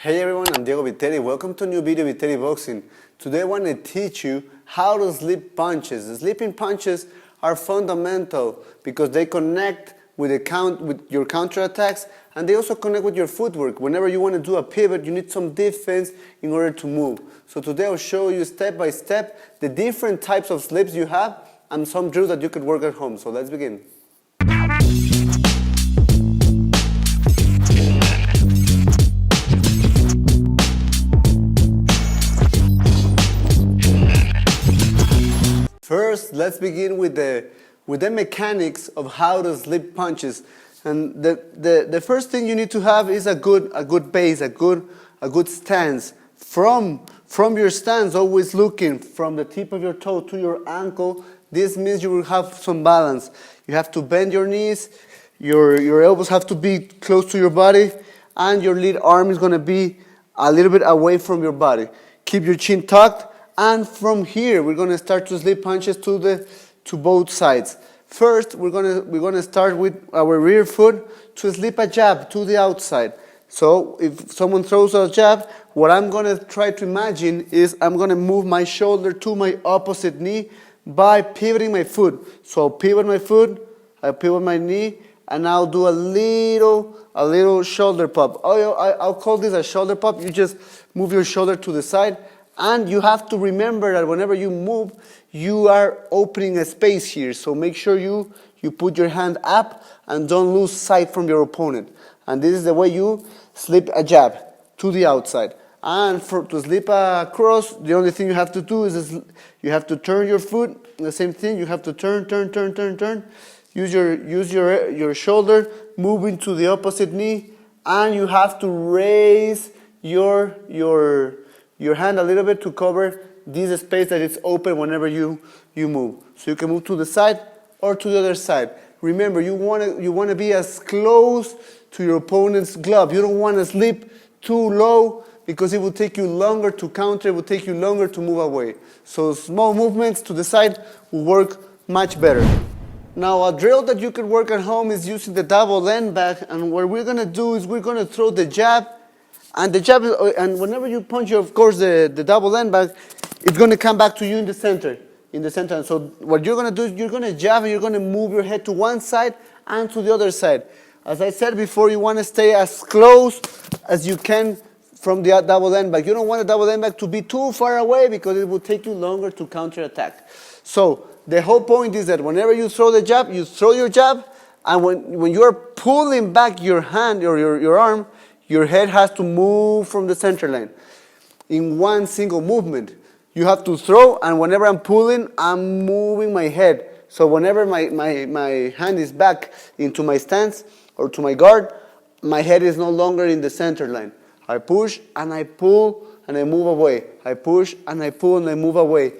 Hey everyone, I'm Diego VITERI. Welcome to a new video, VITERI Boxing. Today I want to teach you how to slip punches. The slipping punches are fundamental because they connect with your counterattacks, and they also connect with your footwork. Whenever you want to do a pivot, you need some defense in order to move. So today I'll show you step by step the different types of slips you have and some drills that you could work at home. So let's begin. First, let's begin with the mechanics of how to slip punches. And the first thing you need to have is a good base, a good stance. From your stance, always looking from the tip of your toe to your ankle. This means you will have some balance. You have to bend your knees, your elbows have to be close to your body, and your lead arm is going to be a little bit away from your body. Keep your chin tucked. And from here, we're going to start to slip punches to both sides. First, we're going to start with our rear foot to slip a jab to the outside. So if someone throws a jab, what I'm going to try to imagine is I'm going to move my shoulder to my opposite knee by pivoting my foot. So I'll pivot my foot, I pivot my knee, and I'll do a little shoulder pop. I'll call this a shoulder pop. You just move your shoulder to the side. And you have to remember that whenever you move, you are opening a space here. So make sure you put your hand up and don't lose sight from your opponent. And this is the way you slip a jab to the outside. And to slip a cross, the only thing you have to do is you have to turn your foot. The same thing, you have to turn. Use your shoulder, moving to the opposite knee, and you have to raise your hand a little bit to cover this space that is open whenever you move. So you can move to the side or to the other side. Remember, you want to be as close to your opponent's glove. You don't want to slip too low because it will take you longer to counter, it will take you longer to move away. So small movements to the side will work much better. Now a drill that you can work at home is using the double end bag, and what we're going to do is we're going to throw the jab. And the jab, and whenever you punch, of course, the double end bag, it's going to come back to you in the center. And so what you're going to do is you're going to jab and you're going to move your head to one side and to the other side. As I said before, you want to stay as close as you can from the double end bag. You don't want the double end bag to be too far away because it will take you longer to counterattack. So the whole point is that whenever you throw the jab, you throw your jab, and when you are pulling back your hand or your arm, your head has to move from the center line in one single movement. You have to throw, and whenever I'm pulling, I'm moving my head. So whenever my hand is back into my stance or to my guard, my head is no longer in the center line. I push and I pull and I move away. I push and I pull and I move away.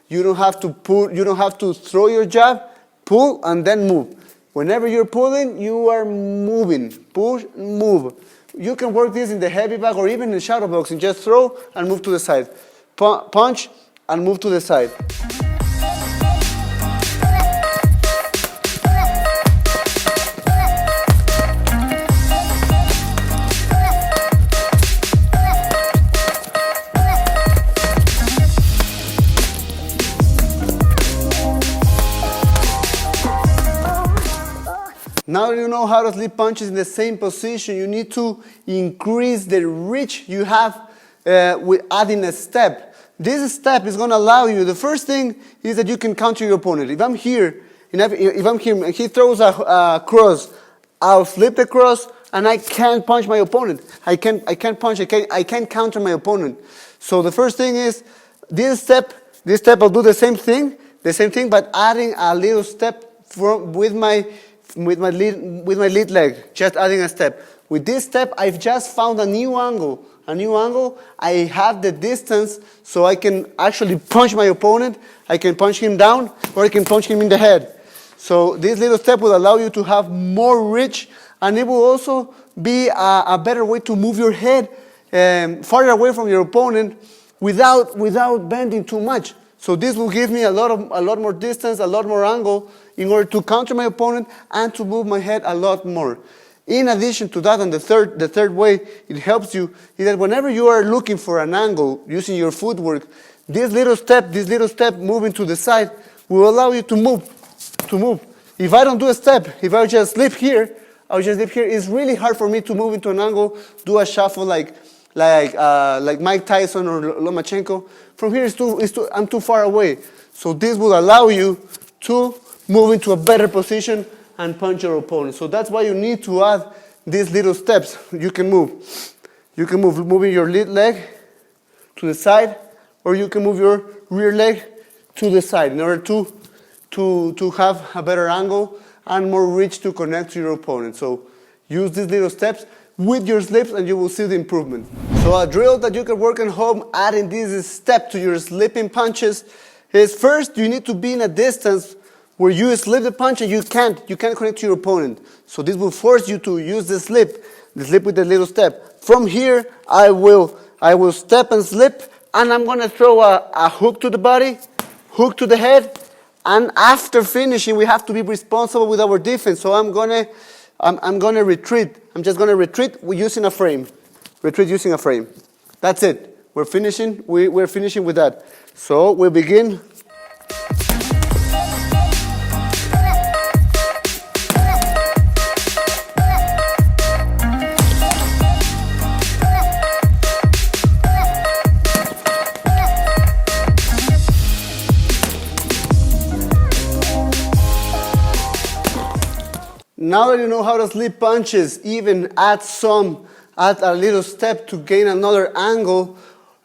You don't have to pull. You don't have to throw your jab, pull and then move. Whenever you're pulling, you are moving. Push, move. You can work this in the heavy bag or even in shadow boxing. Just throw and move to the side. Punch and move to the side. Now you know how to slip punches in the same position. You need to increase the reach you have with adding a step. This step is going to allow you, the first thing is that you can counter your opponent. If I'm here and he throws a cross, I'll flip the cross and I can't punch my opponent. I can't counter my opponent. So the first thing is this step I'll do the same thing, but adding a little step with my lead leg, just adding a step. With this step, I've just found a new angle. I have the distance, so I can actually punch my opponent. I can punch him down, or I can punch him in the head. So this little step will allow you to have more reach, and it will also be a better way to move your head farther away from your opponent without bending too much. So this will give me a lot more distance, a lot more angle in order to counter my opponent and to move my head a lot more. In addition to that, and the third way it helps you is that whenever you are looking for an angle using your footwork, this little step moving to the side will allow you to move. If I don't do a step, if I just slip here, it's really hard for me to move into an angle, do a shuffle like Mike Tyson or Lomachenko. From here, I'm too far away. So this will allow you to move into a better position and punch your opponent. So that's why you need to add these little steps. You can move. You can move moving your lead leg to the side, or you can move your rear leg to the side in order to have a better angle and more reach to connect to your opponent. So use these little steps with your slips and you will see the improvement. So a drill that you can work at home adding this step to your slipping punches is first you need to be in a distance where you slip the punch and you can't connect to your opponent. So this will force you to use the slip with the little step. From here, I will step and slip, and I'm gonna throw a hook to the body, hook to the head, and after finishing, we have to be responsible with our defense. So I'm gonna retreat. I'm just gonna retreat using a frame. Retreat using a frame. That's it. We're finishing. We're finishing with that. So we begin. Now that you know how to slip punches, even add a little step to gain another angle,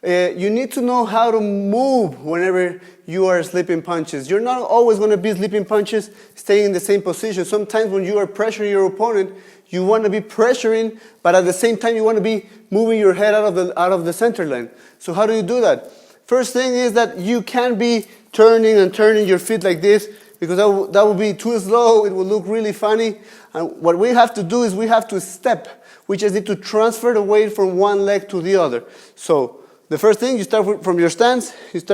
you need to know how to move whenever you are slipping punches. You're not always going to be slipping punches staying in the same position. Sometimes when you are pressuring your opponent, you want to be pressuring, but at the same time you want to be moving your head out of the center line. So how do you do that? First thing is that you can't be turning your feet like this, because that would be too slow. It would look really funny. And what we have to do is we have to step. We just need to transfer the weight from one leg to the other. So the first thing, you start from your stance. If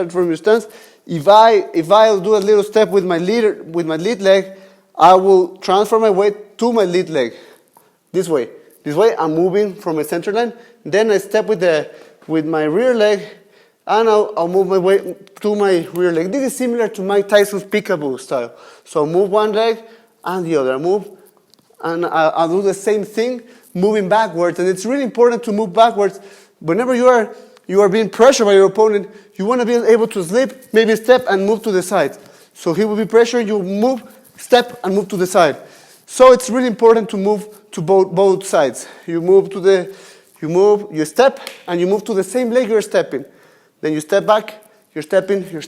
I'll do a little step with my lead leg, I will transfer my weight to my lead leg. This way. I'm moving from a center line. Then I step with my rear leg, and I'll move my weight to my rear leg. This is similar to Mike Tyson's peekaboo style. So I'll move one leg and the other. I move, and I'll do the same thing, moving backwards. And it's really important to move backwards. Whenever you are being pressured by your opponent, you want to be able to slip, maybe step and move to the side. So he will be pressured, you move, step and move to the side. So it's really important to move to both sides. You you step, and you move to the same leg you're stepping. Then you step back, you're stepping, and you're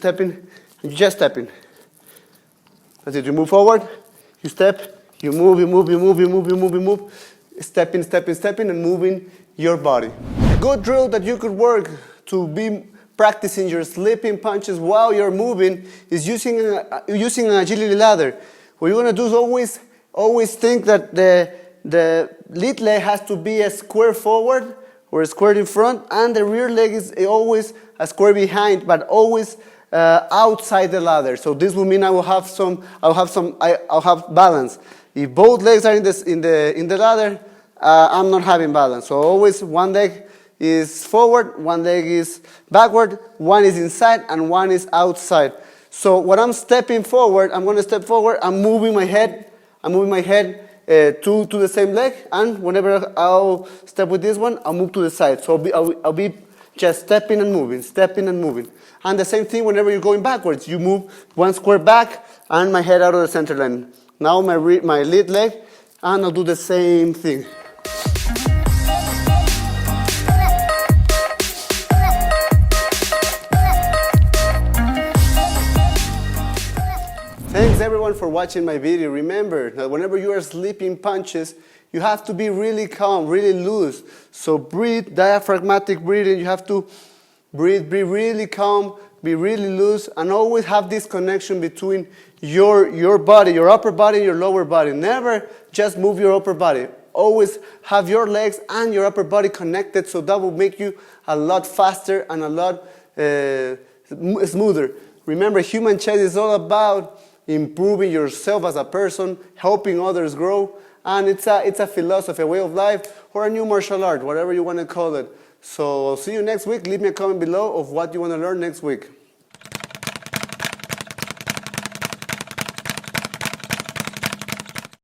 just stepping. That's it. You move forward, you step, you move, stepping, and moving your body. A good drill that you could work to be practicing your slipping punches while you're moving is using an agility ladder. What you're going to do is always think that the lead leg has to be a square forward or a square in front, and the rear leg is always a square behind, but always outside the ladder. So this will mean I'll have balance. If both legs are in the ladder, I'm not having balance. So always one leg is forward, one leg is backward, one is inside, and one is outside. So when I'm stepping forward, I'm going to step forward. I'm moving my head. To the same leg, and whenever I'll step with this one, I'll move to the side. So I'll be just stepping and moving. And the same thing whenever you're going backwards. You move one square back and my head out of the center line. Now my lead leg, and I'll do the same thing. Thanks everyone for watching my video. Remember that whenever you are slipping punches, you have to be really calm, really loose. So breathe, diaphragmatic breathing. You have to breathe, be really calm, be really loose, and always have this connection between your body, your upper body, and your lower body. Never just move your upper body. Always have your legs and your upper body connected, so that will make you a lot faster and a lot smoother. Remember, human chess is all about improving yourself as a person, helping others grow, And it's a philosophy, a way of life, or a new martial art, whatever you want to call it. So I'll see you next week. Leave me a comment below of what you want to learn next week.